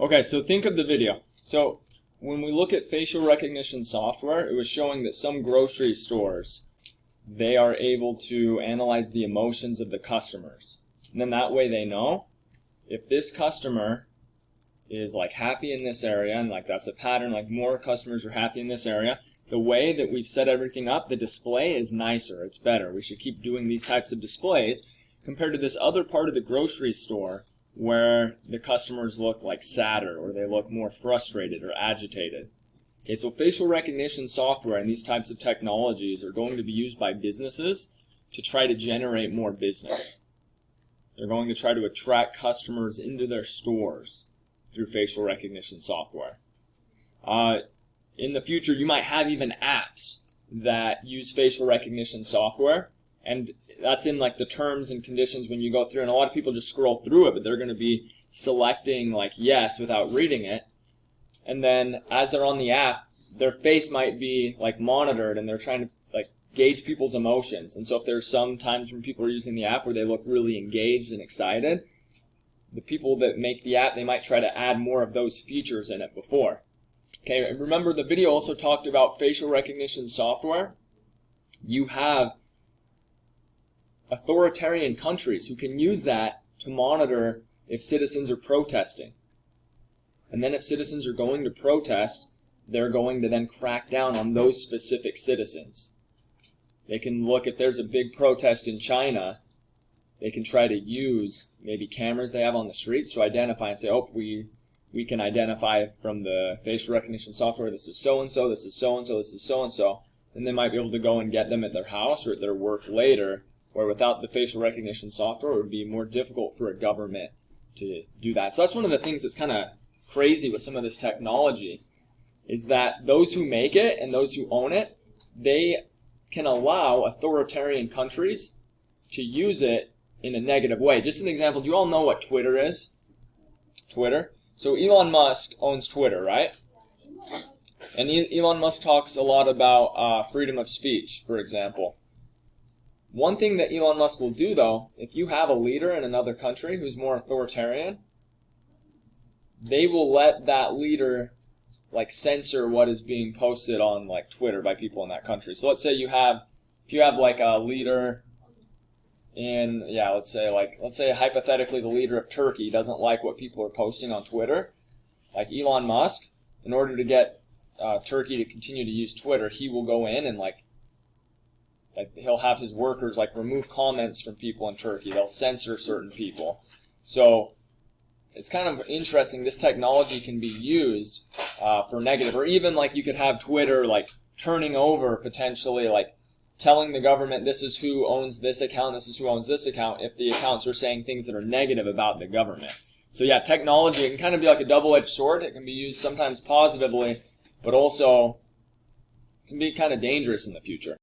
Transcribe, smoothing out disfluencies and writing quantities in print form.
Okay, so think of the video. So when we look at facial recognition software, it was showing that some grocery stores, they are able to analyze the emotions of the customers. And then that way they know if this customer is like happy in this area, and like that's a pattern, like more customers are happy in this area, the way that we've set everything up, the display is nicer, it's better. We should keep doing these types of displays compared to this other part of the grocery store where the customers look like sadder or they look more frustrated or agitated. Okay, so facial recognition software and these types of technologies are going to be used by businesses to try to generate more business. They're going to try to attract customers into their stores through facial recognition software. In the future, you might have even apps that use facial recognition software, and that's in like the terms and conditions when you go through, and a lot of people just scroll through it, but they're going to be selecting like yes without reading it, and then as they're on the app, their face might be like monitored, and they're trying to like gauge people's emotions. And so if there's some times when people are using the app where they look really engaged and excited, the people that make the app, they might try to add more of those features in it before. Okay, and remember the video also talked about facial recognition software. You have authoritarian countries who can use that to monitor if citizens are protesting. And then if citizens are going to protest, they're going to then crack down on those specific citizens. They can look, if there's a big protest in China, they can try to use maybe cameras they have on the streets to identify and say, oh, we can identify from the facial recognition software, this is so-and-so, this is so-and-so, this is so-and-so. And they might be able to go and get them at their house or at their work later, where without the facial recognition software, it would be more difficult for a government to do that. So that's one of the things that's kind of crazy with some of this technology, is that those who make it and those who own it, they can allow authoritarian countries to use it in a negative way. Just an example, do you all know what Twitter is? Twitter? So Elon Musk owns Twitter, right? And Elon Musk talks a lot about freedom of speech, for example. One thing that Elon Musk will do, though, if you have a leader in another country who's more authoritarian, they will let that leader like censor what is being posted on like Twitter by people in that country. So let's say if you have like a leader in, let's say hypothetically the leader of Turkey doesn't like what people are posting on Twitter, like Elon Musk, in order to get Turkey to continue to use Twitter, he will go in and like he'll have his workers like remove comments from people in Turkey. They'll censor certain people. So it's kind of interesting. This technology can be used for negative, or even like you could have Twitter like turning over potentially, like telling the government this is who owns this account, this is who owns this account, if the accounts are saying things that are negative about the government. So yeah, technology, it can kind of be like a double-edged sword. It can be used sometimes positively, but also can be kind of dangerous in the future.